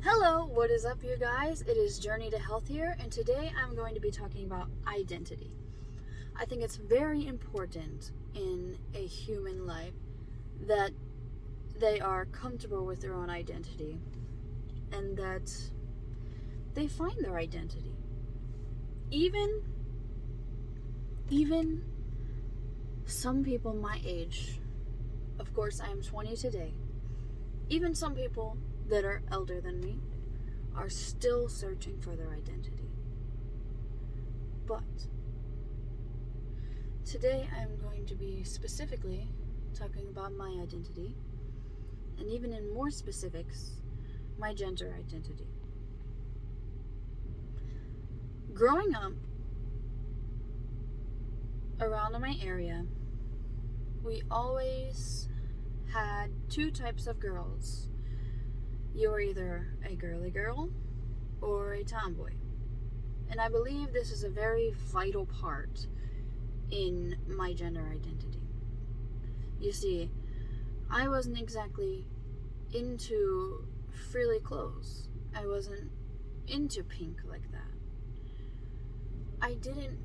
Hello, what is up, you guys? It is Journey to Health here, and today I'm going to be talking about identity. I think it's very important in a human life that they are comfortable with their own identity and that they find their identity. Even even some people my age, of course I am 20 today, even some people that are elder than me are still searching for their identity. But today I'm going to be specifically talking about my identity, and even in more specifics, my gender identity. Growing up around in my area, we always had two types of girls. You were either a girly girl or a tomboy. And I believe this is a very vital part in my gender identity. You see, I wasn't exactly into frilly clothes. I wasn't into pink like that. I didn't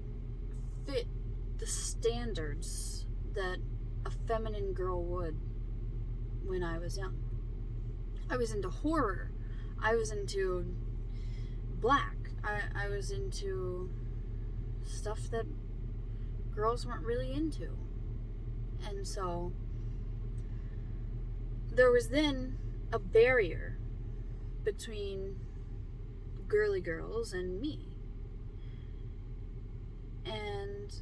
fit the standards that a feminine girl would when I was young. I was into horror. I was into black. I was into stuff that girls weren't really into. And so there was then a barrier between girly girls and me. And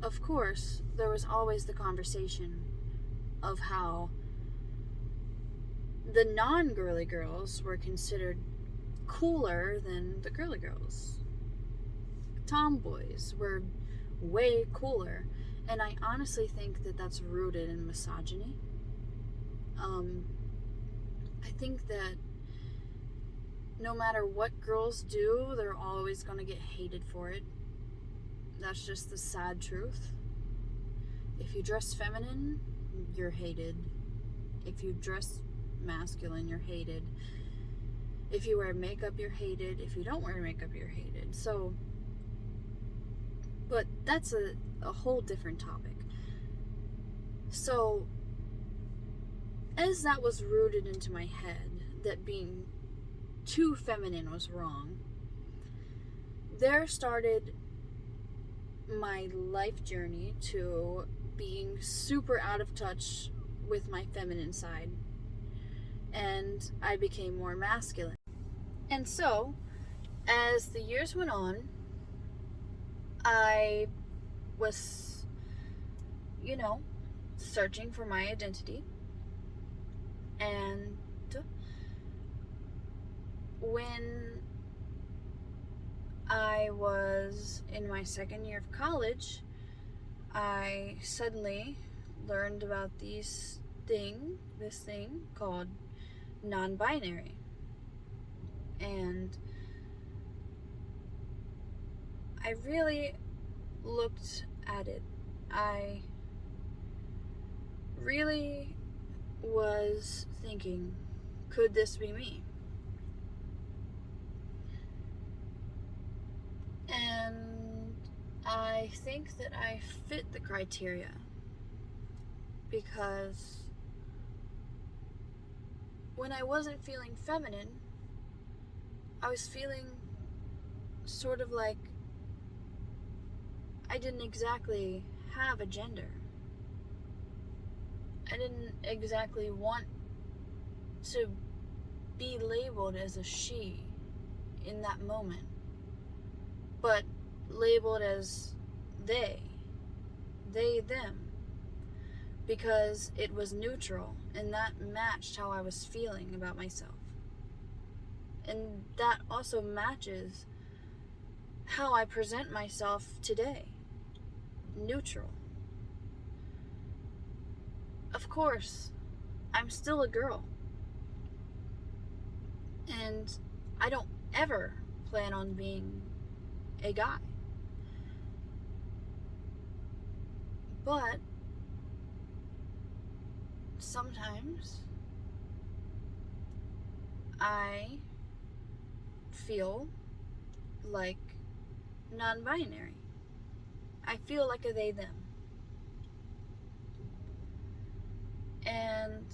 of course, there was always the conversation of how the non-girly girls were considered cooler than the girly girls. Tomboys were way cooler, and I honestly think that that's rooted in misogyny. I think that no matter what girls do, they're always going to get hated for it. That's just the sad truth. If you dress feminine, you're hated. If you dress masculine, you're hated. If you wear makeup, you're hated. If you don't wear makeup, you're hated. So, but that's a whole different topic. So, as that was rooted into my head, that being too feminine was wrong, there started my life journey to being super out of touch with my feminine side. And I became more masculine. And so, as the years went on, I was, searching for my identity. And when I was in my second year of college, I suddenly learned about this thing called non-binary. And I really looked at it. I really was thinking, could this be me? And I think that I fit the criteria because when I wasn't feeling feminine, I was feeling sort of like I didn't exactly have a gender. I didn't exactly want to be labeled as a she in that moment, but labeled as they, them, because it was neutral and that matched how I was feeling about myself. And that also matches how I present myself today. Neutral. Of course, I'm still a girl. And I don't ever plan on being a guy. But sometimes I feel like non-binary. I feel like a they them. And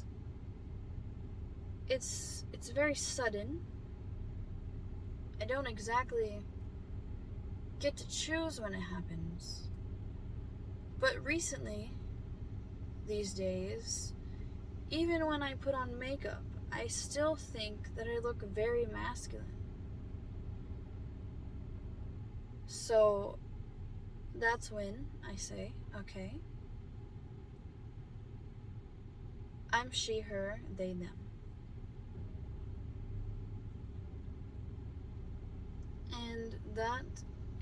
it's very sudden. I don't exactly get to choose when it happens. But recently, these days, even when I put on makeup, I still think that I look very masculine. So that's when I say, okay, I'm she, her, they, them. And that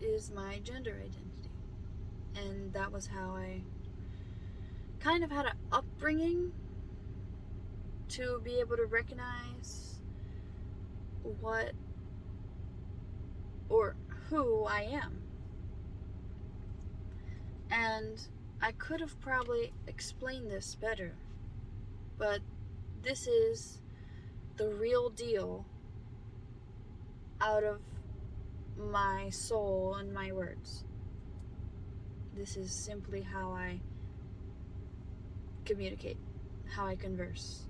is my gender identity. And that was how I kind of had an upbringing to be able to recognize what or who I am. And I could have probably explained this better, but this is the real deal out of my soul and my words. This is simply how I communicate, how I converse.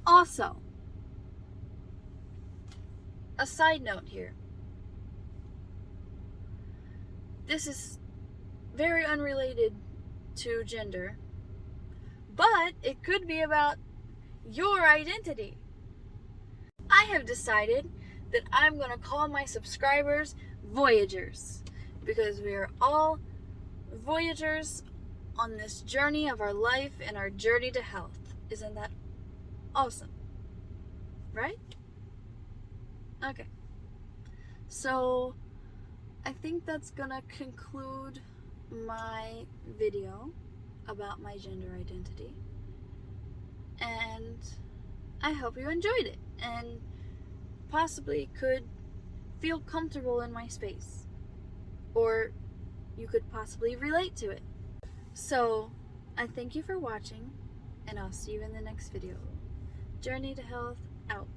Also, a side note here. This is very unrelated to gender, but it could be about your identity. I have decided that I'm going to call my subscribers Voyagers, because we are all Voyagers on this journey of our life and our journey to health. Isn't that awesome? Right? Okay. So, I think that's gonna conclude my video about my gender identity. And I hope you enjoyed it and possibly could feel comfortable in my space. Or you could possibly relate to it. So, I thank you for watching, and I'll see you in the next video. Journey to Health, out.